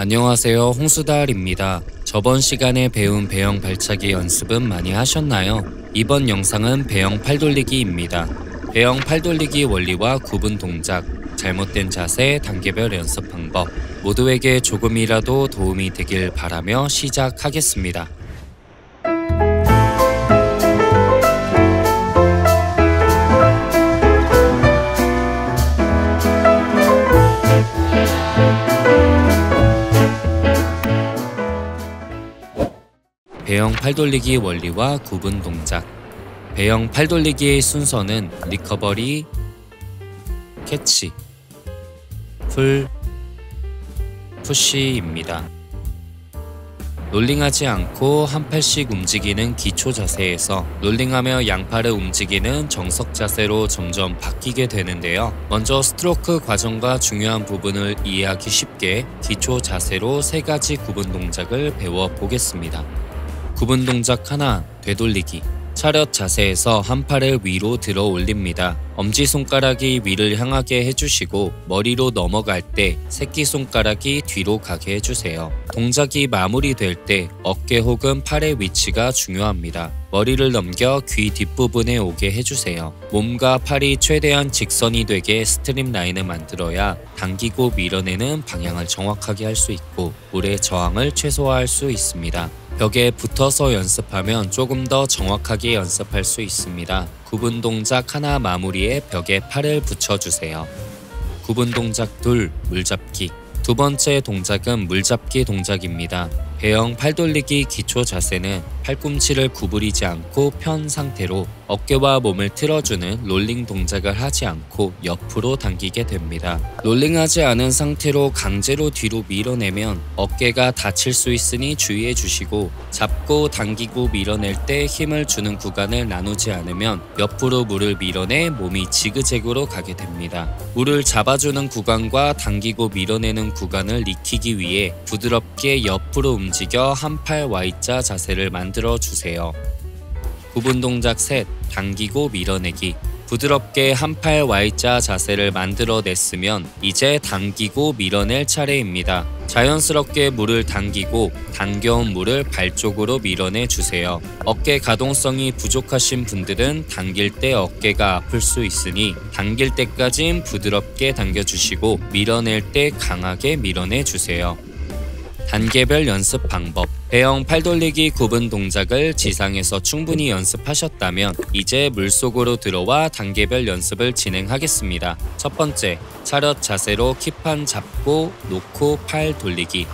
안녕하세요, 홍수달입니다. 저번 시간에 배운 배영 발차기 연습은 많이 하셨나요? 이번 영상은 배영 팔돌리기입니다. 배영 팔돌리기 원리와 구분 동작, 잘못된 자세, 단계별 연습 방법 모두에게 조금이라도 도움이 되길 바라며 시작하겠습니다. 배영 팔돌리기 원리와 구분 동작. 배영 팔돌리기의 순서는 리커버리, 캐치, 풀, 푸시입니다. 롤링하지 않고 한 팔씩 움직이는 기초 자세에서 롤링하며 양팔을 움직이는 정석 자세로 점점 바뀌게 되는데요. 먼저 스트로크 과정과 중요한 부분을 이해하기 쉽게 기초 자세로 3가지 구분 동작을 배워보겠습니다. 구분 동작 하나, 되돌리기. 차렷 자세에서 한 팔을 위로 들어 올립니다. 엄지손가락이 위를 향하게 해주시고 머리로 넘어갈 때 새끼손가락이 뒤로 가게 해주세요. 동작이 마무리될 때 어깨 혹은 팔의 위치가 중요합니다. 머리를 넘겨 귀 뒷부분에 오게 해주세요. 몸과 팔이 최대한 직선이 되게 스트림 라인을 만들어야 당기고 밀어내는 방향을 정확하게 할 수 있고 물의 저항을 최소화할 수 있습니다. 벽에 붙어서 연습하면 조금 더 정확하게 연습할 수 있습니다. 구분 동작 하나 마무리에 벽에 팔을 붙여주세요. 구분 동작 둘, 물잡기. 두 번째 동작은 물잡기 동작입니다. 배영 팔돌리기 기초 자세는 팔꿈치를 구부리지 않고 편 상태로 어깨와 몸을 틀어주는 롤링 동작을 하지 않고 옆으로 당기게 됩니다. 롤링하지 않은 상태로 강제로 뒤로 밀어내면 어깨가 다칠 수 있으니 주의해 주시고, 잡고 당기고 밀어낼 때 힘을 주는 구간을 나누지 않으면 옆으로 물을 밀어내 몸이 지그재그로 가게 됩니다. 물을 잡아주는 구간과 당기고 밀어내는 구간을 익히기 위해 부드럽게 옆으로 움직여 한 팔 Y자 자세를 만들어 주세요. 구분 동작 셋, 당기고 밀어내기. 부드럽게 한 팔 Y자 자세를 만들어냈으면 이제 당기고 밀어낼 차례입니다. 자연스럽게 물을 당기고 당겨온 물을 발 쪽으로 밀어내 주세요. 어깨 가동성이 부족하신 분들은 당길 때 어깨가 아플 수 있으니 당길 때까진 부드럽게 당겨주시고 밀어낼 때 강하게 밀어내 주세요. 단계별 연습 방법. 배영 팔돌리기 구분 동작을 지상에서 충분히 연습하셨다면 이제 물속으로 들어와 단계별 연습을 진행하겠습니다. 첫 번째, 차렷 자세로 킵판 잡고 놓고 팔 돌리기.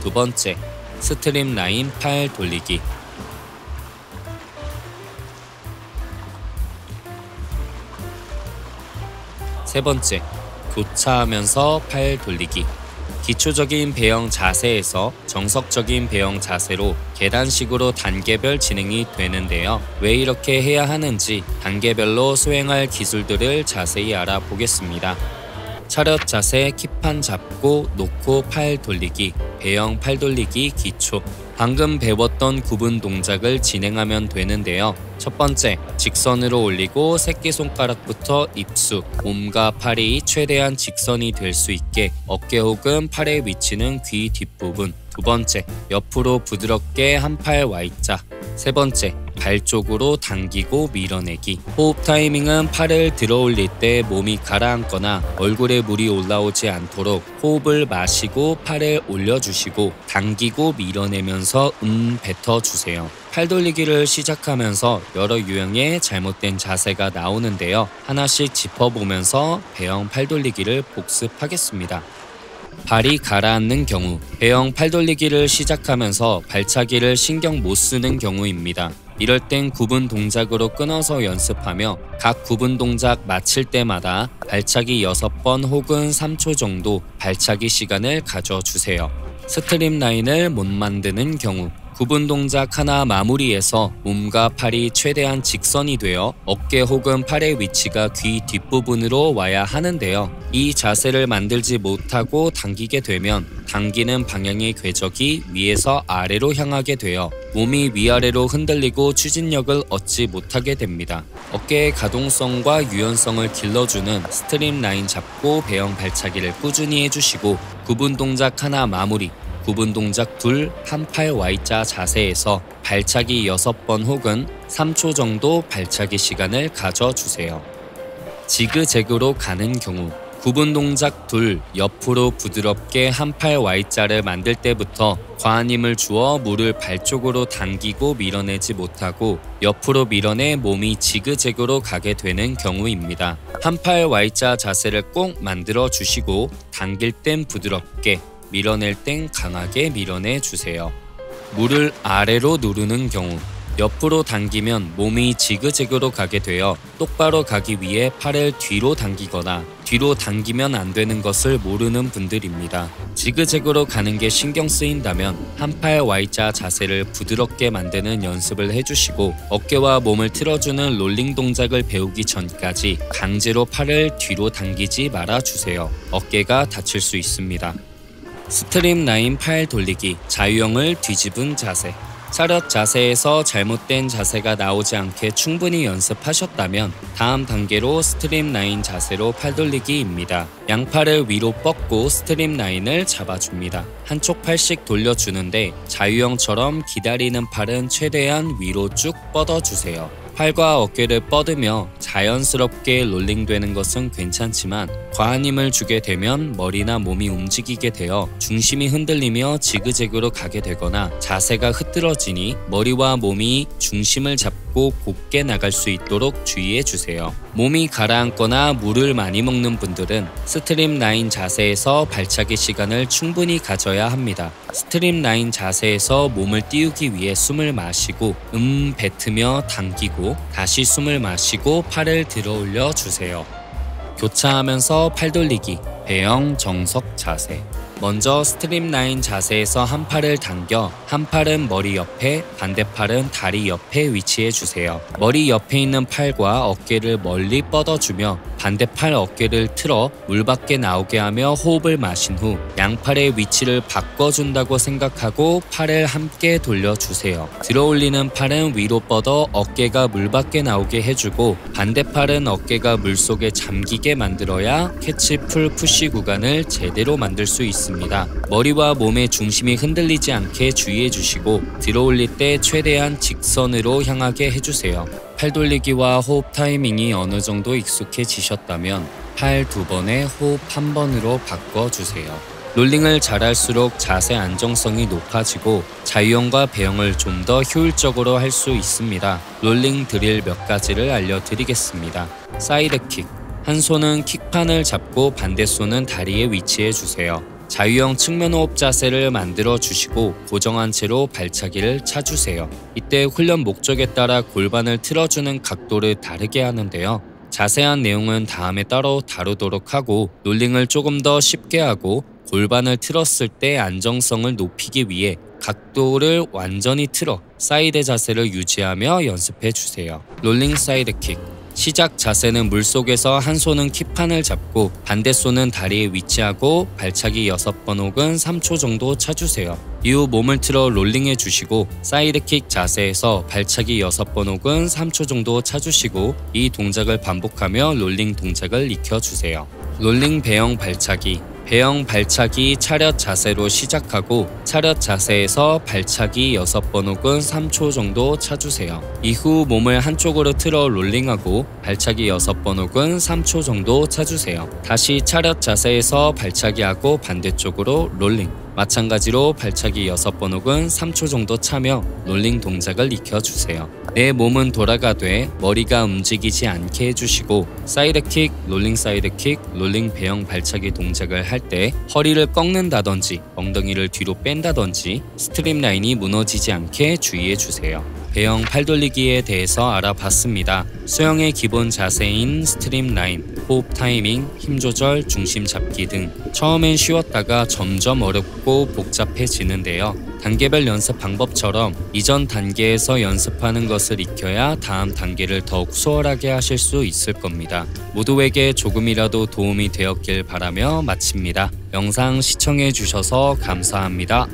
두 번째, 스트림 라인 팔 돌리기. 세 번째, 교차하면서 팔 돌리기. 기초적인 배영 자세에서 정석적인 배영 자세로 계단식으로 단계별 진행이 되는데요. 왜 이렇게 해야 하는지 단계별로 수행할 기술들을 자세히 알아보겠습니다. 차렷 자세, 킵판 잡고 놓고 팔 돌리기. 배영 팔 돌리기 기초. 방금 배웠던 구분 동작을 진행하면 되는데요. 첫 번째, 직선으로 올리고 새끼손가락부터 입수, 몸과 팔이 최대한 직선이 될 수 있게 어깨 혹은 팔의 위치는 귀 뒷부분. 두 번째, 옆으로 부드럽게 한 팔 Y자. 세 번째, 발 쪽으로 당기고 밀어내기. 호흡 타이밍은 팔을 들어 올릴 때 몸이 가라앉거나 얼굴에 물이 올라오지 않도록 호흡을 마시고 팔을 올려주시고 당기고 밀어내면서 뱉어주세요. 팔 돌리기를 시작하면서 여러 유형의 잘못된 자세가 나오는데요. 하나씩 짚어보면서 배영 팔 돌리기를 복습하겠습니다. 발이 가라앉는 경우, 배영 팔 돌리기를 시작하면서 발차기를 신경 못 쓰는 경우입니다. 이럴 땐 구분 동작으로 끊어서 연습하며 각 구분 동작 마칠 때마다 발차기 6번 혹은 3초 정도 발차기 시간을 가져주세요. 스트림 라인을 못 만드는 경우, 구분 동작 하나 마무리해서 몸과 팔이 최대한 직선이 되어 어깨 혹은 팔의 위치가 귀 뒷부분으로 와야 하는데요. 이 자세를 만들지 못하고 당기게 되면 당기는 방향의 궤적이 위에서 아래로 향하게 되어 몸이 위아래로 흔들리고 추진력을 얻지 못하게 됩니다. 어깨의 가동성과 유연성을 길러주는 스트림라인 잡고 배영 발차기를 꾸준히 해주시고 구분 동작 하나 마무리, 구분 동작 둘, 한 팔 Y자 자세에서 발차기 6번 혹은 3초 정도 발차기 시간을 가져주세요. 지그재그로 가는 경우 구분 동작 둘, 옆으로 부드럽게 한 팔 Y자를 만들 때부터 과한 힘을 주어 물을 발 쪽으로 당기고 밀어내지 못하고 옆으로 밀어내 몸이 지그재그로 가게 되는 경우입니다. 한 팔 Y자 자세를 꼭 만들어 주시고 당길 땐 부드럽게, 밀어낼 땐 강하게 밀어내 주세요. 물을 아래로 누르는 경우 옆으로 당기면 몸이 지그재그로 가게 되어 똑바로 가기 위해 팔을 뒤로 당기거나 뒤로 당기면 안 되는 것을 모르는 분들입니다. 지그재그로 가는 게 신경 쓰인다면 한 팔 Y자 자세를 부드럽게 만드는 연습을 해주시고 어깨와 몸을 틀어주는 롤링 동작을 배우기 전까지 강제로 팔을 뒤로 당기지 말아주세요. 어깨가 다칠 수 있습니다. 스트림라인 팔 돌리기, 자유형을 뒤집은 자세. 차렷 자세에서 잘못된 자세가 나오지 않게 충분히 연습하셨다면 다음 단계로 스트림라인 자세로 팔 돌리기입니다. 양팔을 위로 뻗고 스트림라인을 잡아줍니다. 한쪽 팔씩 돌려주는데 자유형처럼 기다리는 팔은 최대한 위로 쭉 뻗어주세요. 팔과 어깨를 뻗으며 자연스럽게 롤링되는 것은 괜찮지만 과한 힘을 주게 되면 머리나 몸이 움직이게 되어 중심이 흔들리며 지그재그로 가게 되거나 자세가 흐트러지니 머리와 몸이 중심을 잡고 곧게 나갈 수 있도록 주의해 주세요. 몸이 가라앉거나 물을 많이 먹는 분들은 스트림라인 자세에서 발차기 시간을 충분히 가져야 합니다. 스트림라인 자세에서 몸을 띄우기 위해 숨을 마시고 뱉으며 당기고 다시 숨을 마시고 팔을 들어 올려 주세요. 교차하면서 팔 돌리기, 배영 정석 자세. 먼저 스트림라인 자세에서 한 팔을 당겨 한 팔은 머리 옆에, 반대팔은 다리 옆에 위치해 주세요. 머리 옆에 있는 팔과 어깨를 멀리 뻗어주며 반대팔 어깨를 틀어 물 밖에 나오게 하며 호흡을 마신 후 양팔의 위치를 바꿔준다고 생각하고 팔을 함께 돌려주세요. 들어올리는 팔은 위로 뻗어 어깨가 물 밖에 나오게 해주고 반대팔은 어깨가 물속에 잠기게 만들어야 캐치 풀 푸시 구간을 제대로 만들 수 있습니다. 머리와 몸의 중심이 흔들리지 않게 주의해 주시고 들어올릴 때 최대한 직선으로 향하게 해주세요. 팔 돌리기와 호흡 타이밍이 어느 정도 익숙해지셨다면 팔 2번에 호흡 1번으로 바꿔주세요. 롤링을 잘할수록 자세 안정성이 높아지고 자유형과 배영을 좀 더 효율적으로 할 수 있습니다. 롤링 드릴 몇 가지를 알려드리겠습니다. 사이드킥. 한 손은 킥판을 잡고 반대 손은 다리에 위치해 주세요. 자유형 측면 호흡 자세를 만들어 주시고 고정한 채로 발차기를 차주세요. 이때 훈련 목적에 따라 골반을 틀어주는 각도를 다르게 하는데요. 자세한 내용은 다음에 따로 다루도록 하고 롤링을 조금 더 쉽게 하고 골반을 틀었을 때 안정성을 높이기 위해 각도를 완전히 틀어 사이드 자세를 유지하며 연습해 주세요. 롤링 사이드킥. 시작 자세는 물속에서 한 손은 킥판을 잡고 반대 손은 다리에 위치하고 발차기 6번 혹은 3초 정도 차주세요. 이후 몸을 틀어 롤링해 주시고 사이드킥 자세에서 발차기 6번 혹은 3초 정도 차주시고 이 동작을 반복하며 롤링 동작을 익혀주세요. 롤링 배영 발차기. 배영 발차기 차렷 자세로 시작하고 차렷 자세에서 발차기 6번 혹은 3초 정도 차주세요. 이후 몸을 한쪽으로 틀어 롤링하고 발차기 6번 혹은 3초 정도 차주세요. 다시 차렷 자세에서 발차기하고 반대쪽으로 롤링. 마찬가지로 발차기 6번 혹은 3초 정도 차며 롤링 동작을 익혀주세요. 내 몸은 돌아가되 머리가 움직이지 않게 해주시고 사이드킥, 롤링 사이드킥, 롤링 배영 발차기 동작을 할 때 허리를 꺾는다든지 엉덩이를 뒤로 뺀다든지 스트림라인이 무너지지 않게 주의해주세요. 배영 팔돌리기에 대해서 알아봤습니다. 수영의 기본 자세인 스트림라인, 호흡 타이밍, 힘 조절, 중심 잡기 등 처음엔 쉬웠다가 점점 어렵고 복잡해지는데요. 단계별 연습 방법처럼 이전 단계에서 연습하는 것을 익혀야 다음 단계를 더욱 수월하게 하실 수 있을 겁니다. 모두에게 조금이라도 도움이 되었길 바라며 마칩니다. 영상 시청해 주셔서 감사합니다.